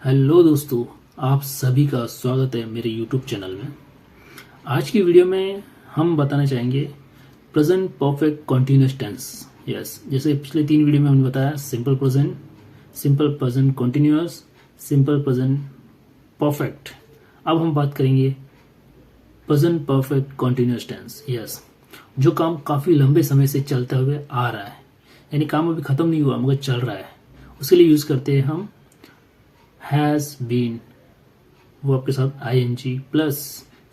Hello दोस्तों, आप सभी का स्वागत है मेरे यूट्यूब चैनल में। आज की वीडियो में हम बताना चाहेंगे present perfect continuous tense. Yes, जैसे पिछले 3 वीडियो में हमने बताया simple present continuous, simple present perfect. अब हम बात करेंगे present perfect continuous tense. Yes, जो काम काफ़ी लंबे समय से चलते हुए आ रहा है, यानी काम अभी ख़त्म नहीं हुआ मगर चल रहा है, उसके लिए यूज़ करते हैं हम हैज़ बीन, वर्ब के साथ ing plus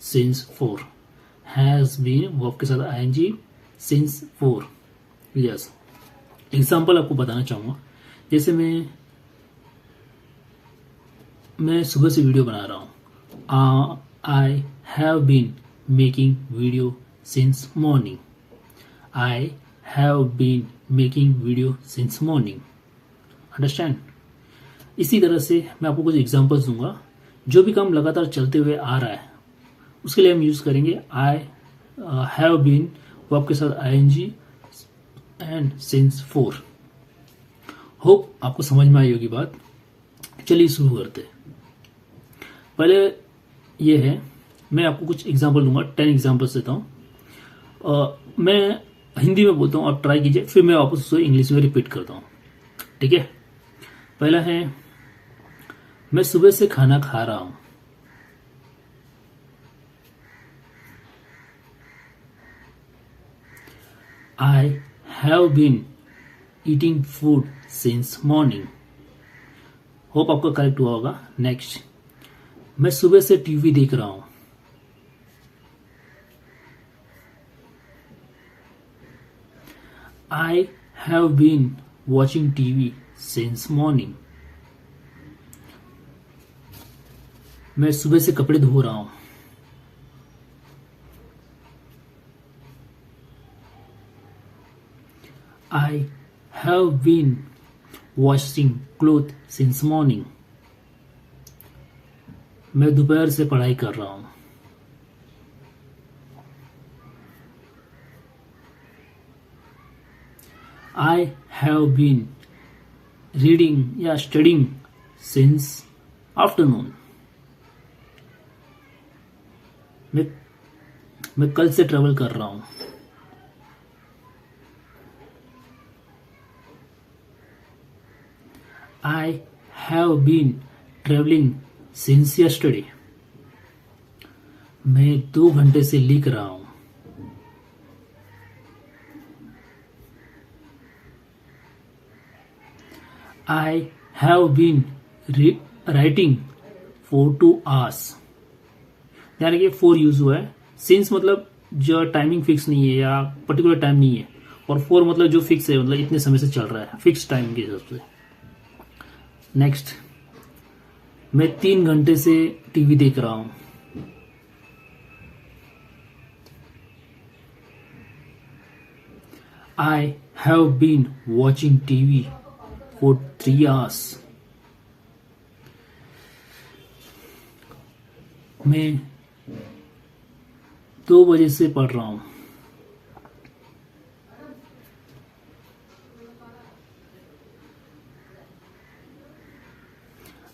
since for. Has been verb के साथ ing since for. Yes, example आपको बताना चाहूँगा। जैसे मैं सुबह से वीडियो बना रहा हूँ। I have been making video since morning. I have been making video since morning. Understand? इसी तरह से मैं आपको कुछ एग्जांपल्स दूंगा। जो भी काम लगातार चलते हुए आ रहा है उसके लिए हम यूज करेंगे आई हैव बीन वर्ब के साथ ing and since four. Hope आपको समझ में आई होगी बात। चलिए शुरू करते हैं। पहले ये है, मैं आपको कुछ एग्जांपल दूंगा, 10 एग्जांपल्स देता हूँ। मैं हिंदी में बोलता हूँ, आप ट्राई कीजिए, फिर मैं वापस उसको इंग्लिश में रिपीट करता हूँ। ठीक है? पहला है, मैं सुबह से खाना खा रहा हूं। I have been eating food since morning. Hope आपका करेक्ट हुआ होगा। नेक्स्ट, मैं सुबह से टीवी देख रहा हूं। I have been watching TV since morning. मैं सुबह से कपड़े धो रहा हूं। I have been washing cloth since morning. मैं दोपहर से पढ़ाई कर रहा हूं। आई हैव बीन रीडिंग या स्टडिंग सिंस आफ्टरनून। मैं कल से ट्रेवल कर रहा हूं। I have been travelling since yesterday. मैं 2 घंटे से लिख रहा हूं। I have been writing for 2 hours। यानी कि 4 यूज हुआ है। सिंस मतलब जो टाइमिंग फिक्स नहीं है या पर्टिकुलर टाइम नहीं है, और 4 मतलब जो फिक्स है, मतलब इतने समय से चल रहा है, फिक्स टाइम के हिसाब से। नेक्स्ट, मैं 3 घंटे से टीवी देख रहा हूं। I have been watching TV for 3 hours। मैं 2 बजे से पढ़ रहा हूं।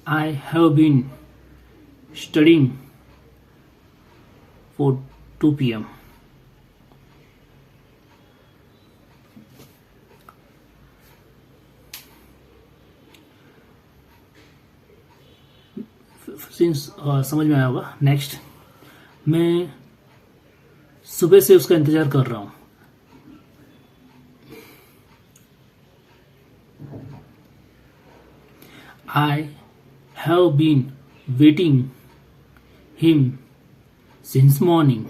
I have been studying for 2 p.m. Since समझ में आया होगा। नेक्स्ट, मैं सुबह से उसका इंतजार कर रहा हूं। I have been waiting him since morning।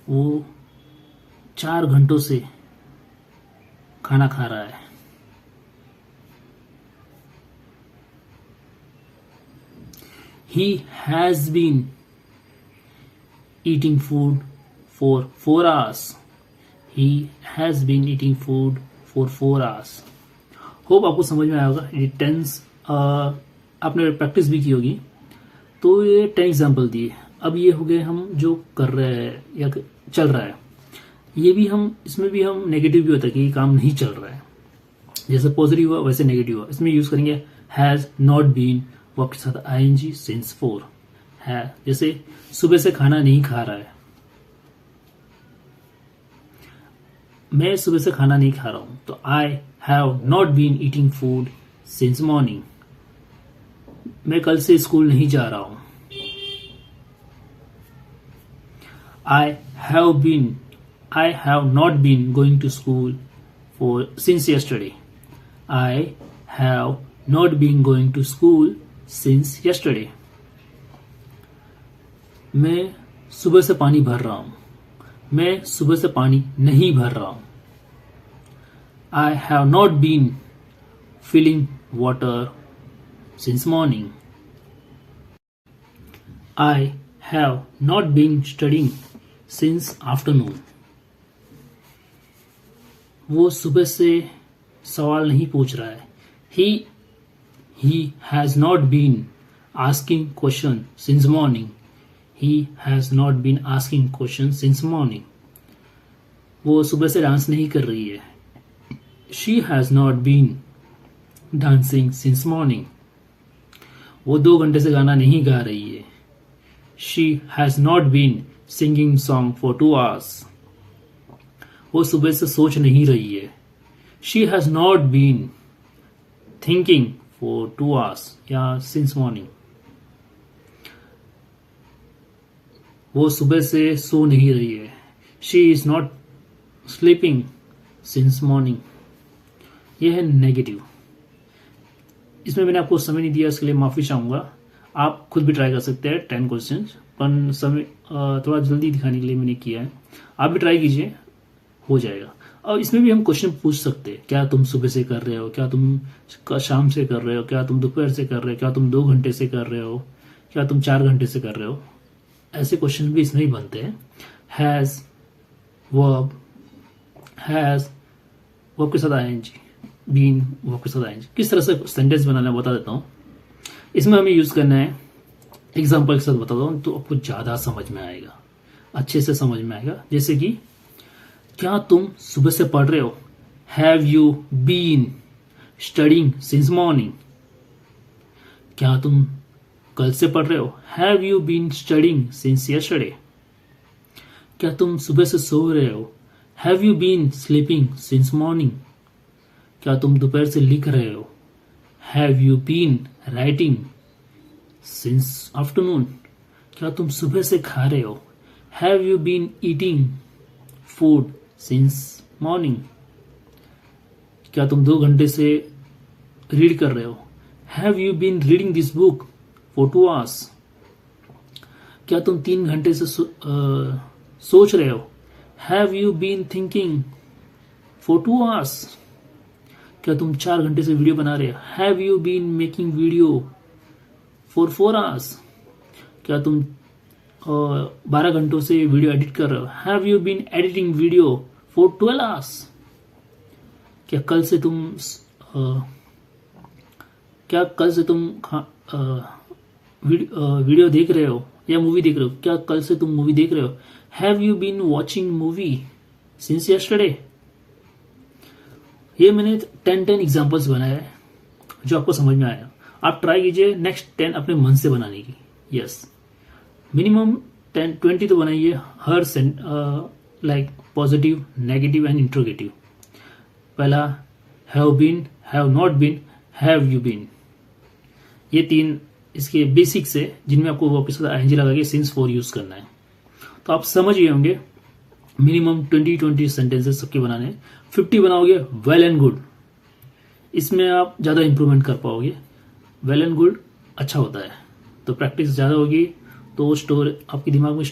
वो 4 घंटों से खाना खा रहा है। He has been eating food for 4 hours। He has been eating food for 4 hours। Hope आपको समझ में आया होगा। ये टेंस आपने प्रैक्टिस भी की होगी। तो ये 10 एग्जाम्पल दिए। अब ये हो गए हम जो कर रहे हैं या चल रहा है। ये भी हम, इसमें भी हम नेगेटिव भी होता है कि ये काम नहीं चल रहा है। जैसे पॉजिटिव हुआ वैसे नेगेटिव हुआ। इसमें यूज करेंगे हैज नॉट बीन, वर्ब के साथ आईएनजी सिंस 4 है। जैसे सुबह से खाना नहीं खा रहा है, मैं सुबह से खाना नहीं खा रहा हूं, तो I have not been eating food since morning. मैं कल से स्कूल नहीं जा रहा हूं। I have not been going to school for since yesterday. I have not been going to school since yesterday. मैं सुबह से पानी भर रहा हूं, मैं सुबह से पानी नहीं भर रहा हूं। I have not been filling water since morning. I have not been studying since afternoon. वो सुबह से सवाल नहीं पूछ रहा है। He has not been asking question since morning. He has not been asking questions since morning. वो सुबह से डांस नहीं कर रही है। She has not been dancing since morning. वो 2 घंटे से गाना नहीं गा रही है। She has not been singing song for 2 hours. वो सुबह से सोच नहीं रही है। She has not been thinking for 2 hours या since morning. वो सुबह से सो नहीं रही है। She is not sleeping since morning. यह है नेगेटिव। इसमें मैंने आपको समय नहीं दिया, इसके लिए माफी चाहूंगा। आप खुद भी ट्राई कर सकते हैं 10 क्वेश्चन, पर समय थोड़ा जल्दी दिखाने के लिए मैंने किया है। आप भी ट्राई कीजिए, हो जाएगा। और इसमें भी हम क्वेश्चन पूछ सकते हैं, क्या तुम सुबह से कर रहे हो, क्या तुम शाम से कर रहे हो, क्या तुम दोपहर से कर रहे हो, क्या तुम 2 घंटे से कर रहे हो, क्या तुम 4 घंटे से कर रहे हो। ऐसे क्वेश्चन भी इसमें ही बनते हैं। हैज वर्ब के साथ आईएनजी, बीन वर्ब के साथ आईएनजी। किस तरह से सेंटेंस बनाना है बता देता हूं। इसमें हमें यूज करना है, एग्जांपल के साथ बताता हूं तो आपको ज्यादा समझ में आएगा, अच्छे से समझ में आएगा। जैसे कि क्या तुम सुबह से पढ़ रहे हो। Have you been studying since morning. क्या तुम कल से पढ़ रहे हो। Have you been studying since yesterday. क्या तुम सुबह से सो रहे हो। Have you been sleeping since morning. क्या तुम दोपहर से लिख रहे हो। Have you been writing since afternoon. क्या तुम सुबह से खा रहे हो। Have you been eating food since morning. क्या तुम 2 घंटे से रीड कर रहे हो। Have you been reading this book for 2 hours। क्या तुम 3 घंटे से सोच रहे हो। Have you been thinking for 2 hours। क्या तुम 4 घंटे से वीडियो बना रहे हो। Have you been making video for 4 hours। क्या तुम 12 घंटों से वीडियो एडिट कर रहे हो। Have you been editing video for 12 hours। क्या कल से तुम वीडियो देख रहे हो या मूवी देख रहे हो। क्या कल से तुम मूवी देख रहे हो। Have you been watching movie since yesterday. ये मैंने 10 एग्जांपल्स बनाए हैं जो आपको समझ में आया। आप ट्राई कीजिए नेक्स्ट 10 अपने मन से बनाने की। यस, मिनिमम 20 तो बनाइए हर like positive, negative and interrogative. पहला have been, have not been, have you been. ये 3 इसके बेसिक्स है जिनमें आपको वापस आईएनजी लगा के सिंस 4 यूज करना है। तो आप समझ गए होंगे। मिनिमम 20 सेंटेंसेस सबके बनाने हैं। 50 बनाओगे वेल एंड गुड। इसमें आप ज्यादा इंप्रूवमेंट कर पाओगे। वेल एंड गुड अच्छा होता है, तो प्रैक्टिस ज्यादा होगी तो स्टोर आपके दिमाग में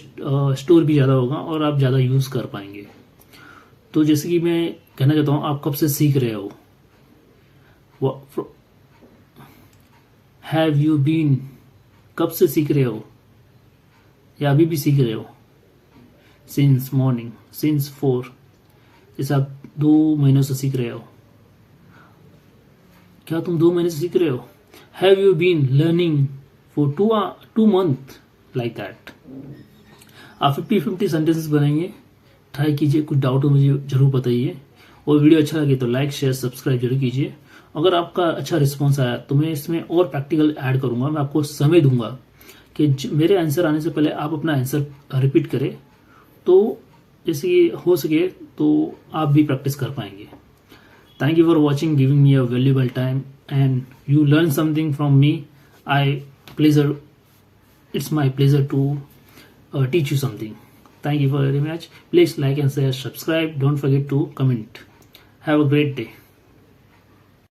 स्टोर भी ज्यादा होगा और आप ज्यादा यूज कर पाएंगे। तो जैसे कि मैं कहना चाहता हूं, आप कब से सीख रहे हो। हैव यू बीन, कब से सीख रहे हो या अभी भी सीख रहे हो। सिंस मॉर्निंग, सिंस 4, जैसे आप 2 महीनों से सीख रहे हो। क्या तुम 2 महीने से सीख रहे हो। Have you been learning for 2 month, like that. आप 50 सेंटेंसेस बनाएंगे। ट्राई कीजिए, कुछ डाउट हो मुझे जरूर बताइए। और वीडियो अच्छा लगे तो लाइक शेयर सब्सक्राइब जरूर कीजिए। अगर आपका अच्छा रिस्पॉन्स आया तो मैं इसमें और प्रैक्टिकल ऐड करूंगा। मैं आपको समय दूंगा कि मेरे आंसर आने से पहले आप अपना आंसर रिपीट करें, तो जैसे हो सके तो आप भी प्रैक्टिस कर पाएंगे। Thank you for watching, giving me a valuable time and you learn something from me. It's my pleasure to teach you something. Thank you very much. Please like and share, subscribe. Don't forget to comment. Have a great day.